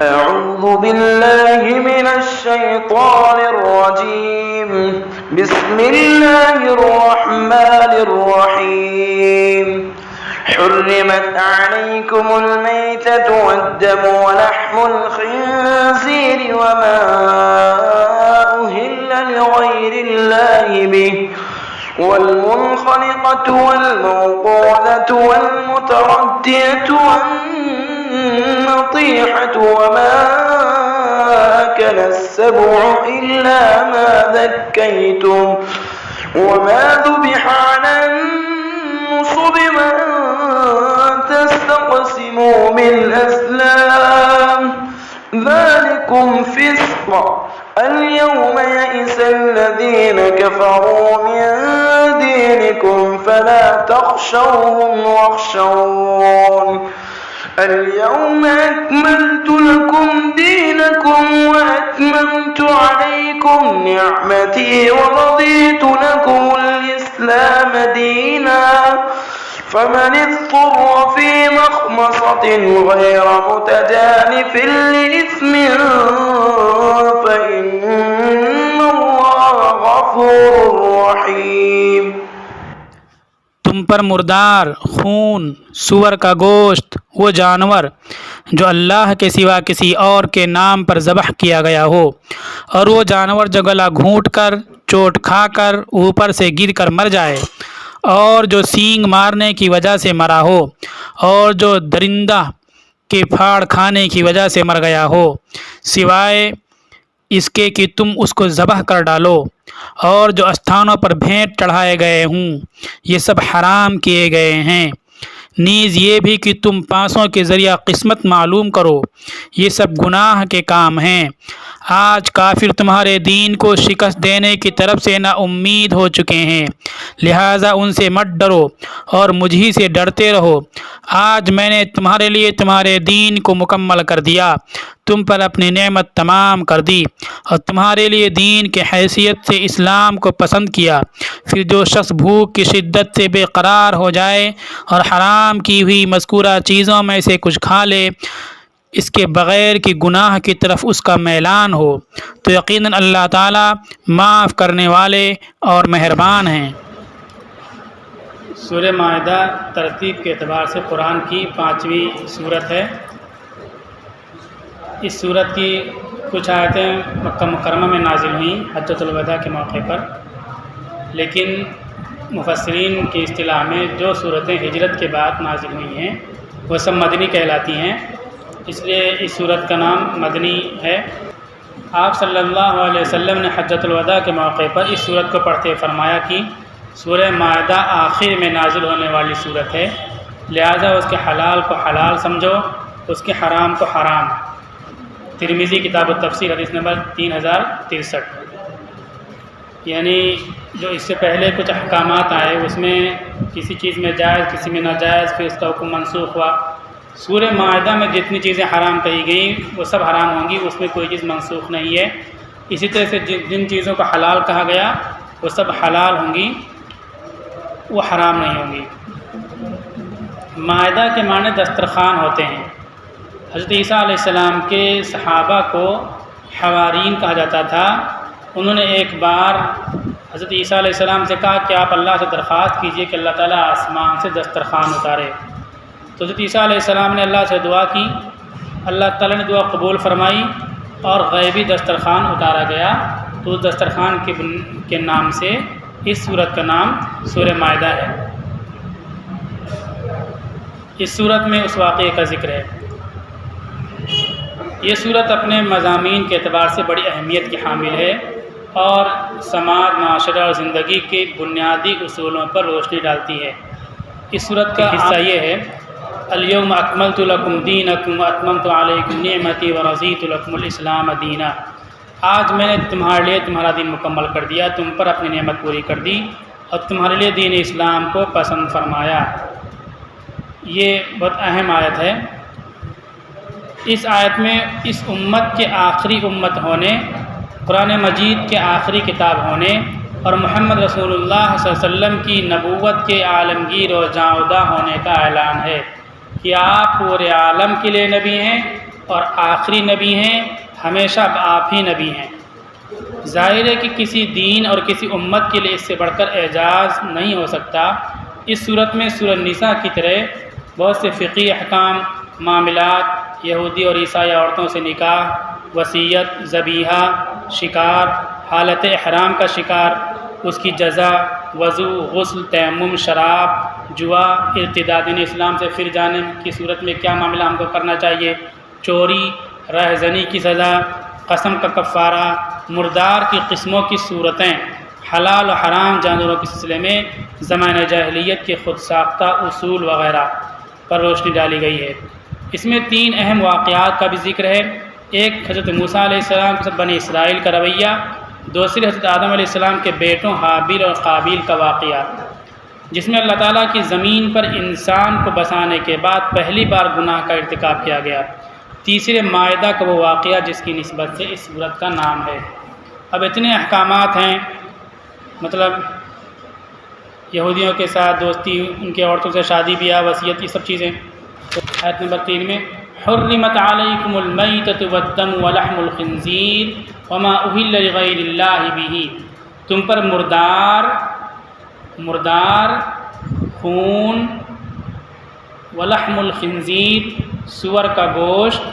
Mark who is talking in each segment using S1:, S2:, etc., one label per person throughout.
S1: أعوذ بالله من الشيطان الرجيم بسم الله الرحمن الرحيم حرمت عليكم الميتة والدم ولحم الخنزير وما أهل لغير الله به والمنخنقة والموقوذة والمتردية والنطيحة وما أكل السبع إلا ما ذكيتم وما ذبح على النصب وأن تستقسموا بالأزلام ذلكم فسق اليوم يئس الذين كفروا من دينكم فلا تخشوهم واخشون اليوم أكملت لكم دينكم وأتممت عليكم نعمتي ورضيت لكم الإسلام دينا فمن اضطر في مخمصة غير متجانف لإثم فإن الله غفور رحيم.
S2: تم پر مردار، خون، سور کا گوشت، وہ جانور جو اللہ کے سوا کسی اور کے نام پر ذبح کیا گیا ہو، اور وہ جانور جو گلا گھونٹ کر، چوٹ کھا کر، اوپر سے گر کر مر جائے، اور جو سینگ مارنے کی وجہ سے مرا ہو، اور جو درندہ کے پھاڑ کھانے کی وجہ سے مر گیا ہو، سوائے اس کے کہ تم اس کو ذبح کر ڈالو، اور جو استھانوں پر بھینٹ چڑھائے گئے ہوں یہ سب حرام کیے گئے ہیں، نیز یہ بھی کہ تم پانسوں کے ذریعہ قسمت معلوم کرو، یہ سب گناہ کے کام ہیں۔ آج کافر تمہارے دین کو شکست دینے کی طرف سے نا امید ہو چکے ہیں، لہٰذا ان سے مت ڈرو اور مجھ ہی سے ڈرتے رہو۔ آج میں نے تمہارے لیے تمہارے دین کو مکمل کر دیا، تم پر اپنی نعمت تمام کر دی، اور تمہارے لیے دین کے حیثیت سے اسلام کو پسند کیا۔ پھر جو شخص بھوک کی شدت سے بے قرار ہو جائے اور حرام کی ہوئی مذکورہ چیزوں میں سے کچھ کھا لے اس کے بغیر کہ گناہ کی طرف اس کا میلان ہو، تو یقیناً اللہ تعالیٰ معاف کرنے والے اور مہربان ہیں۔
S3: سورہ مائدہ ترتیب کے اعتبار سے قرآن کی 5ویں سورت ہے۔ اس سورت کی کچھ آیتیں مکہ مکرمہ میں نازل ہوئیں حجۃ الوداع کے موقع پر، لیکن مفسرین کی اصطلاح میں جو صورتیں ہجرت کے بعد نازل ہوئی ہیں وہ سب مدنی کہلاتی ہیں، اس لیے اس سورت کا نام مدنی ہے۔ آپ صلی اللہ علیہ وسلم نے حجۃ الوداع کے موقع پر اس سورت کو پڑھتے فرمایا کہ سورہ مائدہ آخر میں نازل ہونے والی سورت ہے، لہذا اس کے حلال کو حلال سمجھو، اس کے حرام کو حرام۔ ترمذی کتاب التفسیر حدیث نمبر 3063۔ یعنی جو اس سے پہلے کچھ احکامات آئے اس میں کسی چیز میں جائز کسی میں ناجائز، پھر اس کا حکم منسوخ ہوا۔ سورہ مائدہ میں جتنی چیزیں حرام کہی گئیں وہ سب حرام ہوں گی، اس میں کوئی چیز منسوخ نہیں ہے۔ اسی طرح سے جن چیزوں کو حلال کہا گیا وہ سب حلال ہوں گی، وہ حرام نہیں ہوں گی۔ مائدہ کے معنی دسترخوان ہوتے ہیں۔ حضرت عیسیٰ علیہ السلام کے صحابہ کو حوارین کہا جاتا تھا۔ انہوں نے ایک بار حضرت عیسیٰ علیہ السلام سے کہا کہ آپ اللہ سے درخواست کیجئے کہ اللہ تعالیٰ آسمان سے دسترخوان اتارے۔ تو حضرت عیسیٰ علیہ السلام نے اللہ سے دعا کی، اللہ تعالیٰ نے دعا قبول فرمائی اور غیبی دسترخوان اتارا گیا۔ تو اس دسترخوان کے نام سے اس سورت کا نام سورہ مائدہ ہے۔ اس سورت میں اس واقعے کا ذکر ہے۔ یہ سورت اپنے مضامین کے اعتبار سے بڑی اہمیت کی حامل ہے اور سماج، معاشرہ اور زندگی کے بنیادی اصولوں پر روشنی ڈالتی ہے۔ اس سورت کا حصہ یہ ہے: الیوم اکملت لکم دینکم واتممت علیکم نعمتی ورضیت لکم الاسلام دینا۔ آج میں نے تمہارے لیے تمہارا دین مکمل کر دیا، تم پر اپنی نعمت پوری کر دی اور تمہارے لیے دین اسلام کو پسند فرمایا۔ یہ بہت اہم آیت ہے۔ اس آیت میں اس امت کے آخری امت ہونے، قرآن مجید کے آخری کتاب ہونے اور محمد رسول اللہ صلی اللہ علیہ وسلم کی نبوت کے عالمگیر اور جاوداں ہونے کا اعلان ہے کہ آپ پورے عالم کے لیے نبی ہیں اور آخری نبی ہیں، ہمیشہ اب آپ ہی نبی ہیں۔ ظاہر ہے کہ کسی دین اور کسی امت کے لیے اس سے بڑھ کر اعجاز نہیں ہو سکتا۔ اس صورت میں سورہ النساء کی طرح بہت سے فقہی احکام، معاملات، یہودی اور عیسائی عورتوں سے نکاح، وصیت، ذبیحہ، شکار، حالت احرام کا شکار، اس کی جزا، وضو، غسل، تیمم، شراب، جوا، ارتداد اسلام سے پھر جانے کی صورت میں کیا معاملہ ہم کو کرنا چاہیے، چوری، رہزنی کی سزا، قسم کا کفارہ، مردار کی قسموں کی صورتیں، حلال و حرام جانوروں کے سلسلے میں زمانہ جاہلیت کے خود ساختہ اصول وغیرہ پر روشنی ڈالی گئی ہے۔ اس میں 3 اہم واقعات کا بھی ذکر ہے۔ ایک حضرت موسیٰ علیہ السلام کے ساتھ بنی اسرائیل کا رویہ، دوسری حضرت آدم علیہ السلام کے بیٹوں حابیل اور قابیل کا واقعہ، جس میں اللہ تعالیٰ کی زمین پر انسان کو بسانے کے بعد پہلی بار گناہ کا ارتکاب کیا گیا۔ تیسرے مائدہ کا وہ واقعہ جس کی نسبت سے اس سورت کا نام ہے۔ اب اتنے احکامات ہیں، مطلب یہودیوں کے ساتھ دوستی، ان کے عورتوں سے شادی بیاہ، وصیت، یہ سب چیزیں۔ آیت نمبر 3 میں حرمت علیکم المیتۃ والدم ولحم الخنزیر وما اہل لغیر اللہ بہ، تم پر مردار، خون، ولحم الخنزیر، سور کا گوشت،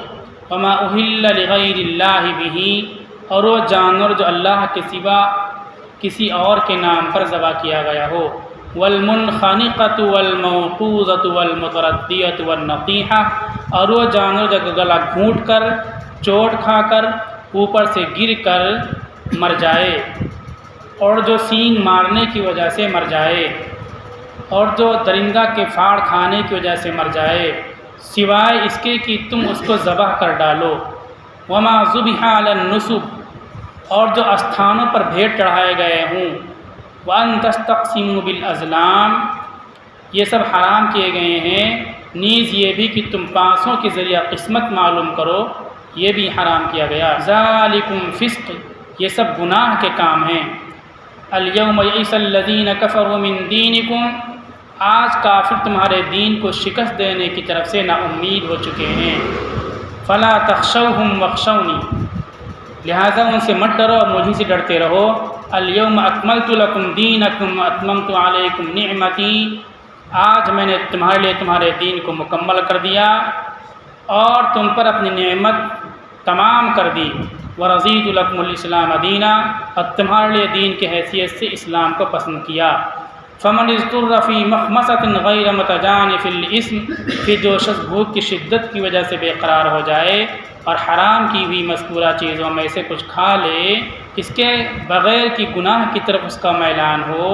S3: وما اہل لغیر اللہ بہ، اور وہ جانور جو اللہ کے سوا کسی اور کے نام پر ذبح کیا گیا ہو، والمنخنقۃ والموقوذۃ والمتردیۃ والنطیحہ، اور وہ جانور جو گلا گھونٹ کر، چوٹ کھا کر، اوپر سے گر کر مر جائے، اور جو سینگ مارنے کی وجہ سے مر جائے، اور جو درندہ کے پھاڑ کھانے کی وجہ سے مر جائے، سوائے اس کے کہ تم اس کو ذبح کر ڈالو، وما ذبح علی النصب، اور جو استھانوں پر بھیٹ چڑھائے گئے ہوں، وَأَن تَسْتَقْسِمُوا بِالْأَزْلَامِ، یہ سب حرام کیے گئے ہیں، نیز یہ بھی کہ تم پانسوں کے ذریعہ قسمت معلوم کرو، یہ بھی حرام کیا گیا۔ ذَلِكُمْ فِسْقٌ، یہ سب گناہ کے کام ہیں۔ الْيَوْمَ يَئِسَ الَّذِينَ كَفَرُوا مِن دِينِكُمْ، آج کافر تمہارے دین کو شکست دینے کی طرف سے نا امید ہو چکے ہیں۔ فَلَا تَخْشَوْهُمْ وَاخْشَوْنِي، لہٰذا ان سے مت ڈرو، مجھے سے ڈرتے رہو۔ الْيَوْمَ أَكْمَلْتُ لَكُمْ دِينَكُمْ وَأَتْمَمْتُ عَلَيْكُمْ نِعْمَتِي، آج میں نے تمہارے لیے تمہارے دین کو مکمل کر دیا اور تم پر اپنی نعمت تمام کر دی۔ وَرَضِيتُ لَكُمُ الْإِسْلَامَ دِينًا، اور تمہارے لیے دین کی حیثیت سے اسلام کو پسند کیا۔ فَمَنِ اضْطُرَّ فِي مَخْمَصَةٍ غَيْرَ مُتَجَانِفٍ لِلْإِثْمِ، پھر جو شخص بھوک کی شدت کی وجہ سے بے قرار ہو جائے اور حرام کی ہوئی مذکورہ چیزوں میں سے کچھ کھا لے، اس کے بغیر کہ گناہ کی طرف اس کا میلان ہو،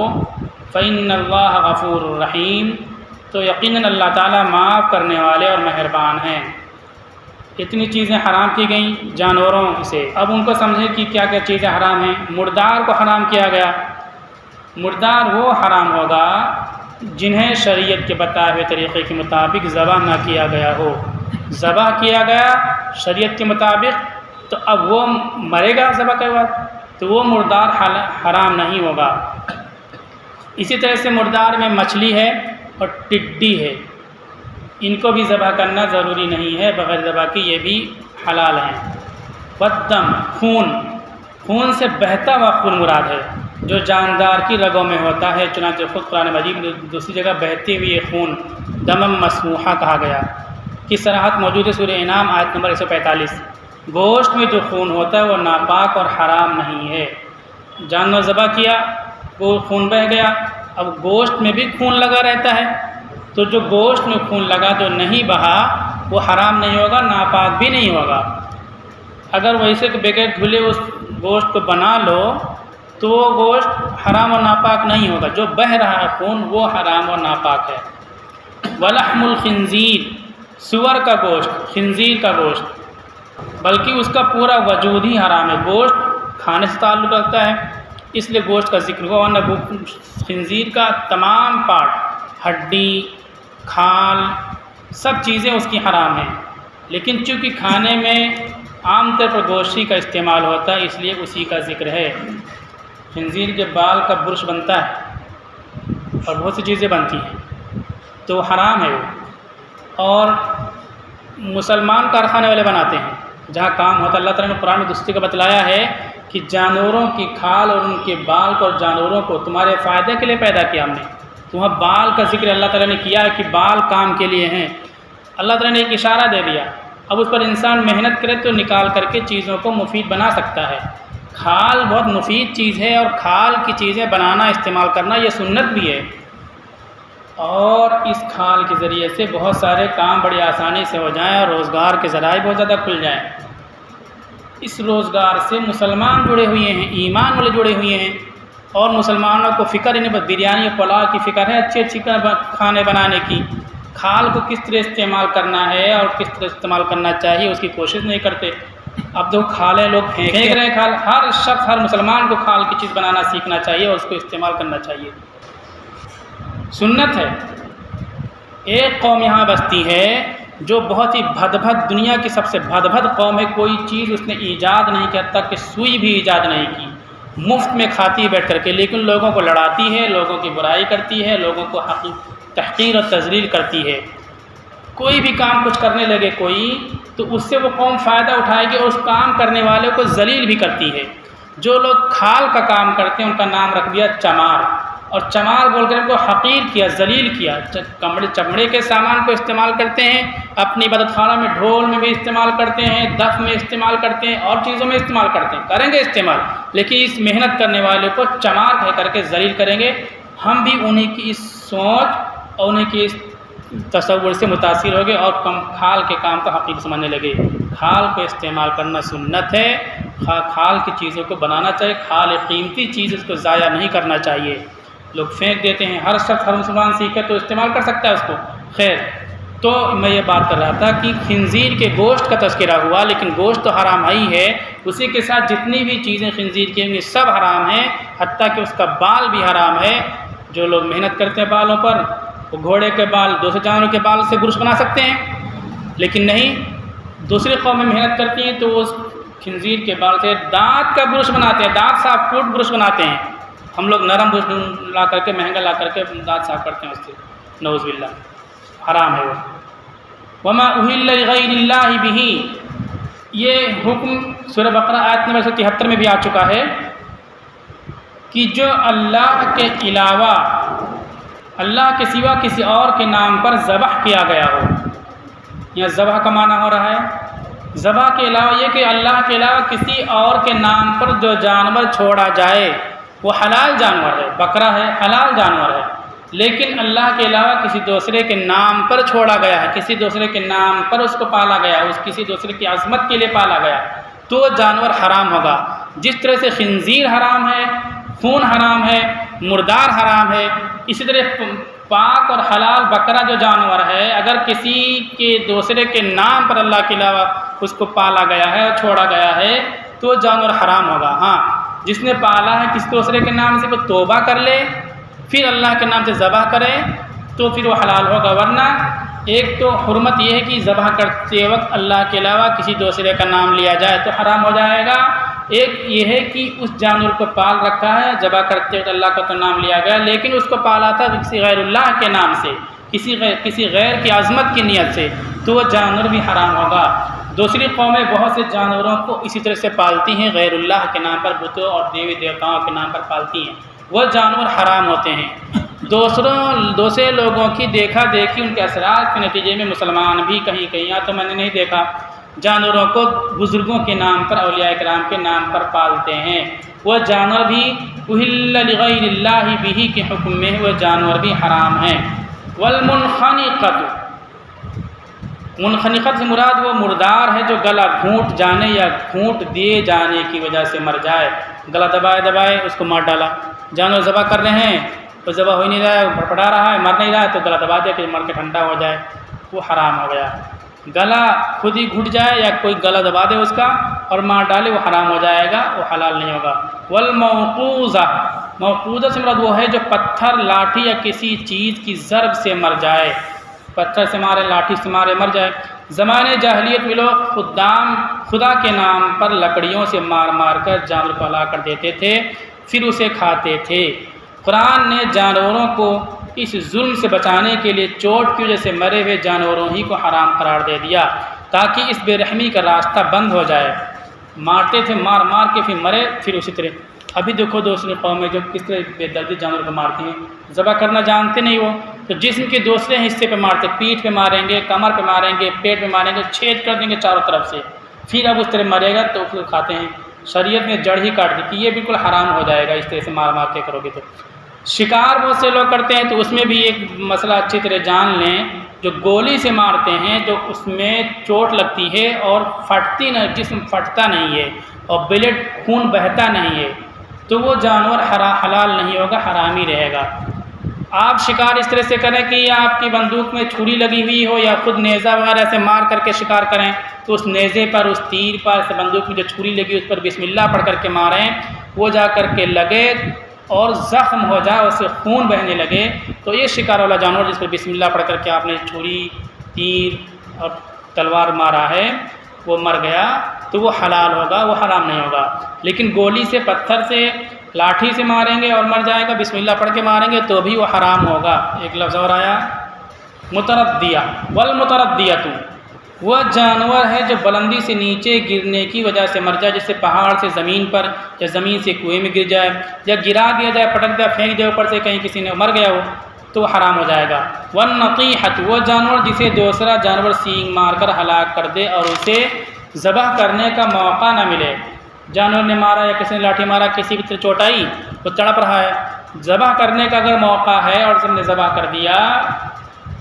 S3: فَإِنَّ اللَّهَ غَفُورٌ رَحِيمٌ، تو یقیناً اللہ تعالیٰ معاف کرنے والے اور مہربان ہیں۔ اتنی چیزیں حرام کی گئیں جانوروں سے، اب ان کو سمجھیں کہ کیا کیا چیزیں حرام ہیں۔ مردار کو حرام کیا گیا۔ مردار وہ حرام ہوگا جنہیں شریعت کے بتائے ہوئے طریقے کے مطابق ذبح نہ کیا گیا ہو۔ ذبح کیا گیا شریعت کے مطابق تو اب وہ مرے گا ذبح کے بعد، تو وہ مردار حرام نہیں ہوگا۔ اسی طرح سے مردار میں مچھلی ہے اور ٹڈی ہے، ان کو بھی ذبح کرنا ضروری نہیں ہے، بغیر ذبح کی یہ بھی حلال ہیں۔ والدم، خون سے بہتا ہوا خون مراد ہے جو جاندار کی رگوں میں ہوتا ہے، چنانچہ خود قرآن مجید میں دوسری جگہ بہتے ہوئے خون دمم مسفوحہ کہا گیا کی صراحت موجود ہے سورہ انعام آیت نمبر 145۔ گوشت میں جو خون ہوتا ہے وہ ناپاک اور حرام نہیں ہے۔ جانور ذبح کیا، وہ خون بہہ گیا، اب گوشت میں بھی خون لگا رہتا ہے، تو جو گوشت میں خون لگا جو نہیں بہا وہ حرام نہیں ہوگا، ناپاک بھی نہیں ہوگا۔ اگر ویسے کہ بغیر دھلے اس گوشت کو بنا لو تو وہ گوشت حرام اور ناپاک نہیں ہوگا، جو بہہ رہا ہے خون وہ حرام اور ناپاک ہے۔ ولحم الخنزیر، سور کا گوشت، خنزیر کا گوشت، بلکہ اس کا پورا وجود ہی حرام ہے، گوشت کھانے سے تعلق رکھتا ہے اس لیے گوشت کا ذکر ہوا، ورنہ خنزیر کا تمام پارٹ، ہڈی، کھال، سب چیزیں اس کی حرام ہیں، لیکن چونکہ کھانے میں عام طور پر گوشت کا استعمال ہوتا ہے اس لیے اسی کا ذکر ہے۔ خنزیر کے بال کا برش بنتا ہے اور بہت سی چیزیں بنتی ہیں تو حرام ہے وہ۔ اور مسلمان کارخانے والے بناتے ہیں جہاں کام ہوتا ہے۔ اللہ تعالیٰ نے قرآن میں دوسری کا بتلایا ہے کہ جانوروں کی کھال اور ان کے بال کو اور جانوروں کو تمہارے فائدے کے لیے پیدا کیا ہم نے۔ تو وہاں بال کا ذکر اللہ تعالیٰ نے کیا ہے کہ بال کام کے لیے ہیں۔ اللہ تعالیٰ نے ایک اشارہ دے دیا، اب اس پر انسان محنت کرے تو نکال کر کے چیزوں کو مفید بنا سکتا ہے۔ کھال بہت مفید چیز ہے اور کھال کی چیزیں بنانا استعمال کرنا یہ سنت بھی ہے، اور اس کھال کے ذریعے سے بہت سارے کام بڑی آسانی سے ہو جائیں اور روزگار کے ذرائع بہت زیادہ کھل جائیں۔ اس روزگار سے مسلمان جڑے ہوئے ہیں، ایمان والے جڑے ہوئے ہیں، اور مسلمانوں کو فکر انہیں بس بریانی اور پلاؤ کی فکر ہے، اچھے کھانے بنانے کی۔ کھال کو کس طرح استعمال کرنا ہے اور کس طرح استعمال کرنا چاہیے اس کی کوشش نہیں کرتے۔ اب جو کھالیں لوگ پھینک رہے ہیں، کھال ہر شخص ہر مسلمان کو کھال کی چیز بنانا سیکھنا چاہیے اور اس کو استعمال کرنا چاہیے، سنت ہے۔ ایک قوم یہاں بستی ہے جو بہت ہی بھد دنیا کی سب سے بھد قوم ہے، کوئی چیز اس نے ایجاد نہیں کیا، تک کہ سوئی بھی ایجاد نہیں کی، مفت میں کھاتی بیٹھ کر کے، لیکن لوگوں کو لڑاتی ہے، لوگوں کی برائی کرتی ہے، لوگوں کو تحقیر اور تذلیل کرتی ہے۔ کوئی بھی کام کچھ کرنے لگے کوئی تو اس سے وہ قوم فائدہ اٹھائے گی اور اس کام کرنے والے کو ذلیل بھی کرتی ہے۔ جو لوگ کھال کا کام کرتے ہیں ان کا نام رکھ دیا چمار، اور چمار بول کر ان کو حقیر کیا، ذلیل کیا۔ چمڑے کے سامان کو استعمال کرتے ہیں، اپنی عبادت خانہ میں ڈھول میں بھی استعمال کرتے ہیں، دف میں استعمال کرتے ہیں، اور چیزوں میں استعمال کرتے ہیں، کریں گے استعمال، لیکن اس محنت کرنے والے کو چمار کہہ کر کے ذلیل کریں گے۔ ہم بھی انہیں کی اس سوچ اور انہیں کی اس تصور سے متاثر ہو گئے اور کھال کے کام کو حقیر سمجھنے لگے۔ کھال کو استعمال کرنا سنت ہے، کھال کی چیزوں کو بنانا چاہیے، کھال ایک قیمتی چیز، اس کو ضائع نہیں کرنا چاہیے۔ لوگ پھینک دیتے ہیں، ہر شخص ہر مسلمان سیکھے تو استعمال کر سکتا ہے اس کو۔ خیر، تو میں یہ بات کر رہا تھا کہ خنزیر کے گوشت کا تذکرہ ہوا، لیکن گوشت تو حرام ہی ہے، اسی کے ساتھ جتنی بھی چیزیں خنزیر کی ہیں سب حرام ہیں، حتیٰ کہ اس کا بال بھی حرام ہے۔ جو لوگ محنت کرتے ہیں بالوں پر، وہ گھوڑے کے بال، دوسرے جانوروں کے بال سے گوشت بنا سکتے ہیں، لیکن نہیں، دوسری قومیں محنت کرتی ہیں تو وہ خنزیر کے بال سے دانت کا برش بناتے ہیں، دانت صاف فوٹ برش بناتے ہیں۔ ہم لوگ نرم برش لا کر کے، مہنگا لا کر کے دانت صاف کرتے ہیں اس سے، نعوذ باللہ، حرام ہے وہ۔ وما اہل لغیر اللہ بہ، یہ حکم سورہ بقرہ آیت نمبر 73 میں بھی آ چکا ہے کہ جو اللہ کے علاوہ، اللہ کے سوا کسی اور کے نام پر ذبح کیا گیا ہو، یا ذبح کا معنی ہو رہا ہے ذبح کے علاوہ یہ کہ اللہ کے علاوہ کسی اور کے نام پر جو جانور چھوڑا جائے وہ حلال جانور ہے، بکرا ہے، حلال جانور ہے، لیکن اللہ کے علاوہ کسی دوسرے کے نام پر چھوڑا گیا ہے، کسی دوسرے کے نام پر اس کو پالا گیا، اس کسی دوسرے کی عظمت کے لیے پالا گیا، تو وہ جانور حرام ہوگا۔ جس طرح سے خنزیر حرام ہے، خون حرام ہے، مردار حرام ہے، اسی طرح پاک اور حلال بکرا جو جانور ہے، اگر کسی کے دوسرے کے نام پر اللہ کے علاوہ اس کو پالا گیا ہے اور چھوڑا گیا ہے تو وہ جانور حرام ہوگا۔ ہاں، جس نے پالا ہے کسی دوسرے کے نام سے وہ توبہ کر لے، پھر اللہ کے نام سے ذبح کرے تو پھر وہ حلال ہوگا، ورنہ ایک تو حرمت یہ ہے کہ ذبح کرتے وقت اللہ کے علاوہ کسی دوسرے کا نام لیا جائے تو حرام ہو جائے گا، ایک یہ ہے کہ اس جانور کو پال رکھا ہے، ذبح کرتے وقت اللہ کا تو نام لیا گیا، لیکن اس کو پالا تھا کسی غیر اللہ کے نام سے، کسی غیر کی عظمت کی نیت سے، تو وہ جانور بھی حرام ہوگا۔ دوسری قومیں بہت سے جانوروں کو اسی طرح سے پالتی ہیں، غیر اللہ کے نام پر، بتوں اور دیوی دیوتاؤں کے نام پر پالتی ہیں، وہ جانور حرام ہوتے ہیں۔ دوسرے لوگوں کی دیکھا دیکھی، ان کے اثرات کے نتیجے میں مسلمان بھی کہیں یا تو میں نے نہیں دیکھا جانوروں کو بزرگوں کے نام پر، اولیاء کرام کے نام پر پالتے ہیں، وہ جانور بھی اہل لغیر اللہ بہ کے حکم میں وہ جانور بھی حرام ہیں۔ والمنخنقۃ، منخنقت سے مراد وہ مردار ہے جو گلا گھونٹ جانے یا گھونٹ دیے جانے کی وجہ سے مر جائے، گلا دبائے اس کو مار ڈالا۔ جانور ذبح کر رہے ہیں تو ذبح ہو ہی نہیں رہا ہے، بھڑپڑا رہا ہے، مر نہیں رہا ہے، تو گلا دبا دیا کہ مر کے ٹھنڈا ہو جائے، وہ حرام ہو گیا۔ گلا خود ہی گھٹ جائے یا کوئی گلا دبا دے اس کا اور مار ڈالے، وہ حرام ہو جائے گا، وہ حلال نہیں ہوگا۔ والموقوذہ، موقوذہ سے مراد وہ ہے جو پتھر، لاٹھی یا کسی چیز کی ضرب سے مر جائے، پتھر سے مارے، لاٹھی سے مارے، مر جائے۔ زمانے جاہلیت میں لوگ خدا کے نام پر لکڑیوں سے مار کر جانور کو ہلاک کر دیتے تھے، پھر اسے کھاتے تھے۔ قرآن نے جانوروں کو اس ظلم سے بچانے کے لیے چوٹ کی وجہ سے مرے ہوئے جانوروں ہی کو حرام قرار دے دیا تاکہ اس بے رحمی کا راستہ بند ہو جائے۔ مارتے تھے، مار مار کے پھر مرے، پھر اسی طرح ابھی دیکھو دوسری قومیں جو کس طرح بے دردی جانور کو مارتی ہیں، ذبح کرنا جانتے نہیں وہ، تو جسم کے دوسرے حصے پہ مارتے، پیٹھ پہ ماریں گے، کمر پہ ماریں گے، پیٹ پہ ماریں گے، چھید کر دیں گے چاروں طرف سے، پھر اب اس طرح مرے گا تو پھر کھاتے ہیں۔ شریعت نے جڑ ہی کاٹ دی کہ یہ بالکل حرام ہو جائے گا اس طرح سے مار مار کے کرو گے تو۔ شکار بہت سے لوگ کرتے ہیں تو اس میں بھی ایک مسئلہ اچھی طرح جان لیں، جو گولی سے مارتے ہیں جو اس میں چوٹ لگتی ہے اور پھٹتی نہ، جسم پھٹتا نہیں ہے اور بلڈ خون بہتا نہیں ہے تو وہ جانور حلال نہیں ہوگا، حرام ہی رہے گا۔ آپ شکار اس طرح سے کریں کہ آپ کی بندوق میں چھری لگی ہوئی ہو یا خود نیزہ وغیرہ سے مار کر کے شکار کریں تو اس نیزے پر، اس تیر پر، اس بندوق میں جو چھری لگی اس پر بسم اللہ پڑھ کر کے ماریں، وہ جا کر کے لگے اور زخم ہو جائے، اس سے خون بہنے لگے تو یہ شکار والا جانور جس پر بسم اللہ پڑھ کر کے آپ نے چھری، تیر اور تلوار مارا ہے وہ مر گیا تو وہ حلال ہوگا، وہ حرام نہیں ہوگا۔ لیکن گولی سے، پتھر سے، لاٹھی سے ماریں گے اور مر جائے گا، بسم اللہ پڑھ کے ماریں گے تو بھی وہ حرام ہوگا۔ ایک لفظ اور آیا متردیہ، والمتردیۃ، وہ جانور ہے جو بلندی سے نیچے گرنے کی وجہ سے مر جائے، جس سے پہاڑ سے زمین پر یا زمین سے کنویں میں گر جائے یا گرا دیا جائے، پٹک دیا، پھینک دیا اوپر سے، کہیں کسی نے مر گیا ہو تو وہ حرام ہو جائے گا۔ والنطیحۃ، وہ جانور جسے دوسرا جانور سینگ مار کر ہلاک کر دے اور اسے ذبح کرنے کا موقع نہ ملے، جانور نے مارا یا کسی نے لاٹھی مارا، کسی بھی چوٹ آئی، وہ تڑپ رہا ہے، ذبح کرنے کا اگر موقع ہے اور سب نے ذبح کر دیا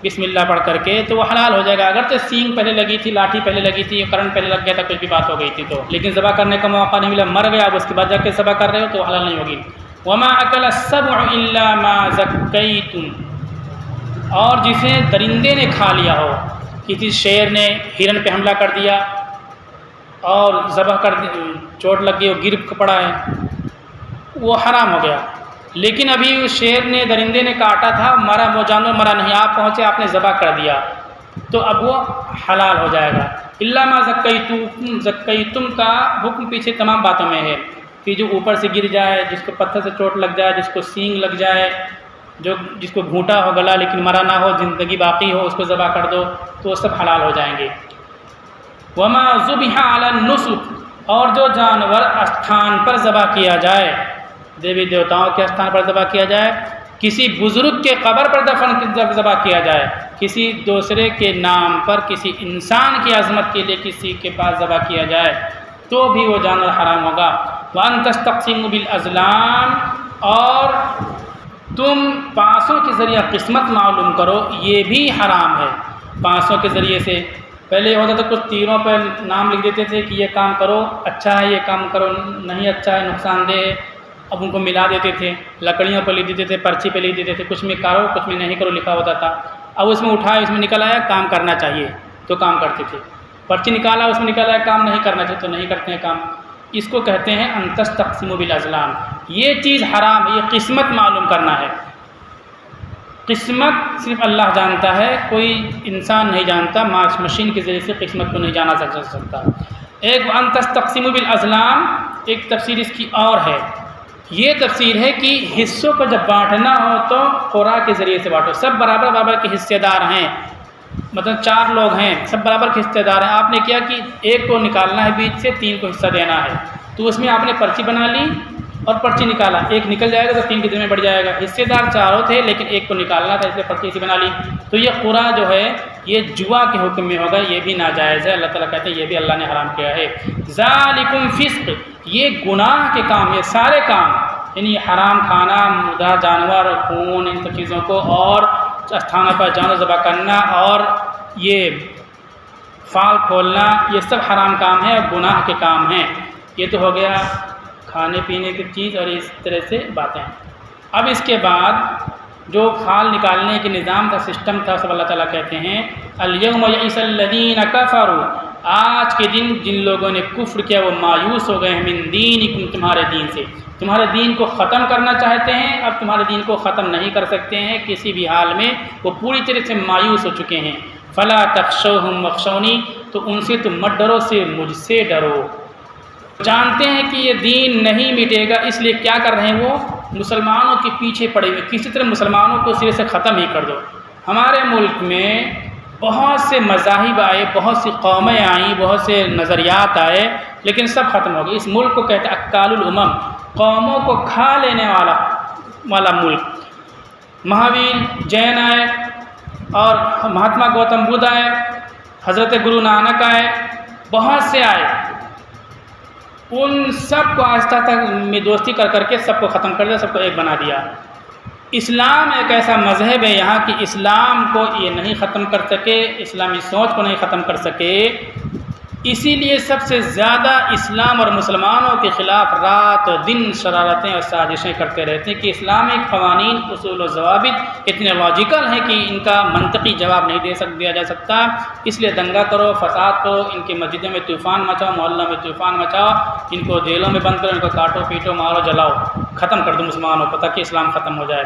S3: بسم اللہ پڑھ کر کے تو وہ حلال ہو جائے گا، اگر تو سینگ پہلے لگی تھی، لاٹھی پہلے لگی تھی، کرنٹ پہلے لگ گیا تھا، کچھ بھی بات ہو گئی تھی تو، لیکن ذبح کرنے کا موقع نہیں ملا، مر گیا، اب اس کے بعد جا کے ذبح کر رہے ہو تو حلال نہیں ہوگی۔ وما اکل السبع الا ما زکیتم، اور جسے درندے نے کھا لیا ہو، کسی شیر نے ہرن پہ حملہ کر دیا اور ذبح کر چوٹ لگ گئی اور گر پڑا ہے، وہ حرام ہو گیا۔ لیکن ابھی شیر نے، درندے نے کاٹا تھا، مرا، وہ جانور مرا نہیں، آپ پہنچے، آپ نے ذبح کر دیا تو اب وہ حلال ہو جائے گا۔ الا ما زکیتم کا حکم پیچھے تمام باتوں میں ہے کہ جو اوپر سے گر جائے، جس کو پتھر سے چوٹ لگ جائے، جس کو سینگ لگ جائے، جس کو گھونٹا ہو گلا لیکن مرا نہ ہو، زندگی باقی ہو، اس کو ذبح کر دو تو وہ سب حلال ہو جائیں گے۔ وما ذبح علی النصب، اور جو جانور استھان پر ذبح کیا جائے، دیوی دیوتاؤں کے استھان پر ذبح کیا جائے، کسی بزرگ کے قبر پر ذبح کیا جائے، کسی دوسرے کے نام پر، کسی انسان کی عظمت کے لیے کسی کے پاس ذبح کیا جائے تو بھی وہ جانور حرام ہوگا۔ وَأَن تَسْتَقْسِمُوا بِالْأَزْلَامِ، اور تم پانسوں کے ذریعہ قسمت معلوم کرو، یہ بھی حرام ہے۔ پانسوں کے ذریعے سے پہلے یہ ہوتا تھا کچھ تیروں پر نام لکھ دیتے تھے کہ یہ کام کرو، اچھا ہے، یہ کام کرو نہیں اچھا ہے، نقصان دہ ہے، اب ان کو ملا دیتے تھے، لکڑیوں پر لکھ دیتے تھے، پرچی پہ لکھ دیتے تھے، کچھ میں کرو کچھ میں نہیں کرو لکھا ہوتا تھا۔ اب اس میں اٹھایا، اس میں نکل آیا کام کرنا چاہیے تو کام کرتے تھے، پرچی نکالا، اس میں نکل آیا کام نہیں کرنا چاہیے تو نہیں کرتے ہیں کام۔ اس کو کہتے ہیں ان تستقسموا بالازلام، یہ چیز حرام ہے، یہ قسمت معلوم کرنا ہے۔ قسمت صرف اللہ جانتا ہے، کوئی انسان نہیں جانتا، مشین کے ذریعے سے قسمت کو نہیں جانا سکتا۔ ایک ان تستقسموا بالازلام، ایک تفسیر اس کی اور ہے، یہ تفسیر ہے کہ حصوں کو جب بانٹنا ہو تو قرا کے ذریعے سے بانٹو، سب برابر برابر کے حصے دار ہیں، مطلب 4 لوگ ہیں، سب برابر کے حصے دار ہیں، آپ نے کیا کہ ایک کو نکالنا ہے بیچ سے، 3 کو حصہ دینا ہے، تو اس میں آپ نے پرچی بنا لی اور پرچی نکالا، ایک نکل جائے گا تو 3 کے ذمہ بڑھ جائے گا، حصے دار 4 تھے لیکن ایک کو نکالنا تھا اس لیے پرچی سے بنا لی، تو یہ قرا جو ہے یہ جوا کے حکم میں ہوگا، یہ بھی ناجائز ہے، اللہ تعالیٰ کہتے ہیں یہ بھی اللہ نے حرام کیا ہے۔ ذالکم فسق، یہ گناہ کے کام، یہ سارے کام، یعنی حرام کھانا، مردہ جانور، خون، ان سب چیزوں کو، اور استھانوں پر جانور ذبح کرنا، اور یہ فال کھولنا، یہ سب حرام کام ہے اور گناہ کے کام ہیں۔ یہ تو ہو گیا کھانے پینے کی چیز اور اس طرح سے باتیں۔ اب اس کے بعد جو کھال نکالنے کے نظام کا سسٹم تھا، سب اللہ تعالیٰ کہتے ہیں الیوم یئس الذین کفروا، آج کے دن جن لوگوں نے کفر کیا وہ مایوس ہو گئے ہیں، من دینکم، تمہارے دین سے، تمہارے دین کو ختم کرنا چاہتے ہیں، اب تمہارے دین کو ختم نہیں کر سکتے ہیں کسی بھی حال میں، وہ پوری طرح سے مایوس ہو چکے ہیں۔ فلا تخشوہم واخشونی، تو ان سے تم مت ڈرو، سے مجھ سے ڈرو۔ جانتے ہیں کہ یہ دین نہیں مٹے گا، اس لیے کیا کر رہے ہیں وہ مسلمانوں کے پیچھے پڑے ہوئے، کسی طرح مسلمانوں کو سرے سے ختم ہی کر دو۔ ہمارے ملک میں بہت سے مذاہب آئے، بہت سی قومیں آئیں، بہت سے نظریات آئے، لیکن سب ختم ہو گئے۔ اس ملک کو کہتے ہیں اکال الامم، قوموں کو کھا لینے والا ملک۔ مہاویر جین آئے اور مہاتما گوتم بدھ آئے، حضرت گرو نانک آئے، بہت سے آئے، ان سب کو آہستہ میں دوستی کر کے سب کو ختم کر دیا، سب کو ایک بنا دیا۔ اسلام ایک ایسا مذہب ہے یہاں کہ اسلام کو یہ نہیں ختم کر سکے، اسلامی سوچ کو نہیں ختم کر سکے، اسی لیے سب سے زیادہ اسلام اور مسلمانوں کے خلاف رات و دن شرارتیں اور سازشیں کرتے رہتے ہیں کہ اسلامی قوانین، اصول و ضوابط اتنے لاجیکل ہیں کہ ان کا منطقی جواب نہیں دیا جا سکتا، اس لیے دنگا کرو، فساد کرو، ان کی مسجدوں میں طوفان مچاؤ، محلوں میں طوفان مچاؤ، ان کو جیلوں میں بند کرو، ان کو کاٹو پیٹو مارو جلاؤ، ختم کر دو مسلمانوں کو تاکہ اسلام ختم ہو جائے۔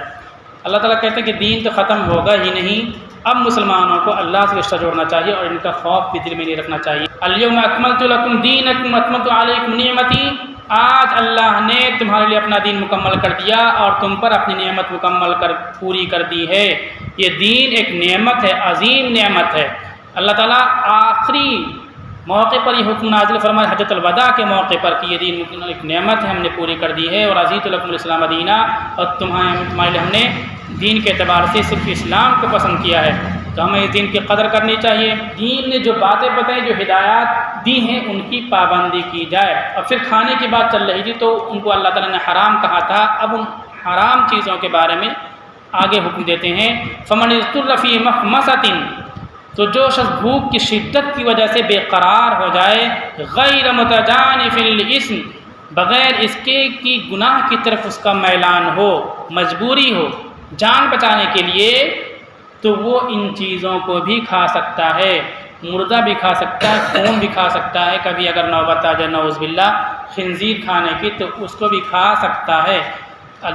S3: اللہ تعالیٰ کہتے ہیں کہ دین تو ختم ہوگا ہی نہیں، اب مسلمانوں کو اللہ سے رشتہ جوڑنا چاہیے اور ان کا خوف بھی دل میں نہیں رکھنا چاہیے۔ الیوم اکملت لکم دینکم واتممت علیکم نعمتی، آج اللہ نے تمہارے لیے اپنا دین مکمل کر دیا اور تم پر اپنی نعمت پوری کر دی ہے۔ یہ دین ایک نعمت ہے، عظیم نعمت ہے۔ اللہ تعالیٰ آخری موقع پر یہ حکم نازل فرمائے حجۃ الوداع کے موقع پر کہ یہ دین ایک نعمت ہے، ہم نے پوری کر دی ہے، اور رضیت لکم الاسلام دینا، اور تمہارے لیے ہم نے دین کے اعتبار سے صرف اسلام کو پسند کیا ہے، تو ہمیں اس دین کی قدر کرنی چاہیے۔ دین نے جو باتیں بتائیں، جو ہدایات دی ہیں، ان کی پابندی کی جائے۔ اور پھر کھانے کی بات چل رہی تھی تو ان کو اللہ تعالیٰ نے حرام کہا تھا، اب ان حرام چیزوں کے بارے میں آگے حکم دیتے ہیں۔ فمن اضطر فی مخمصۃ، تو جو شخص بھوک کی شدت کی وجہ سے بے قرار ہو جائے، غیر متجانف للاسم، بغیر اس کے کہ گناہ کی طرف اس کا میلان ہو، مجبوری ہو، جان بچانے کے لیے، تو وہ ان چیزوں کو بھی کھا سکتا ہے، مردہ بھی کھا سکتا ہے، خون بھی کھا سکتا ہے، کبھی اگر نوبت آ جائے نعوذ باللہ خنزیر کھانے کی تو اس کو بھی کھا سکتا ہے۔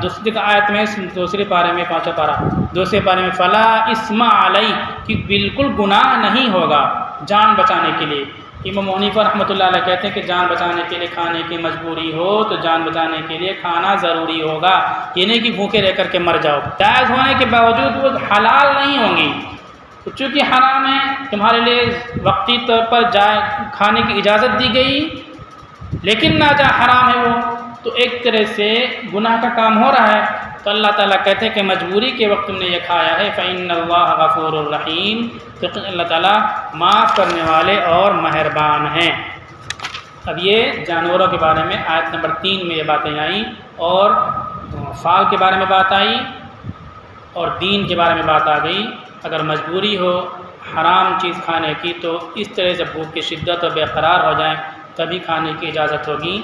S3: دوسری آیت میں دوسرے پارے میں 5واں پارہ دوسرے پارے میں فلا اسم علیہ، کہ بالکل گناہ نہیں ہوگا جان بچانے کے لیے۔ امام حنیفہ رحمۃ اللہ علیہ کہتے ہیں کہ جان بچانے کے لیے کھانے کی مجبوری ہو تو جان بچانے کے لیے کھانا ضروری ہوگا، یہ نہیں کہ بھوکے رہ کر کے مر جاؤ۔ جائز ہونے کے باوجود وہ حلال نہیں ہوں گی، تو چونکہ حرام ہے تمہارے لیے وقتی طور پر کھانے کی اجازت دی گئی، لیکن نہ جا حرام ہے وہ، تو ایک طرح سے گناہ کا کام ہو رہا ہے، تو اللہ تعالیٰ کہتے ہیں کہ مجبوری کے وقت تم نے یہ کھایا ہے، فإن اللہ غفور الرحیم، تو اللہ تعالیٰ معاف کرنے والے اور مہربان ہیں۔ اب یہ جانوروں کے بارے میں آیت نمبر 3 میں یہ باتیں آئیں، اور فال کے بارے میں بات آئی، اور دین کے بارے میں بات آ گئی۔ اگر مجبوری ہو حرام چیز کھانے کی تو اس طرح سے بھوک کی شدت اور بے قرار ہو جائیں تبھی کھانے کی اجازت ہوگی۔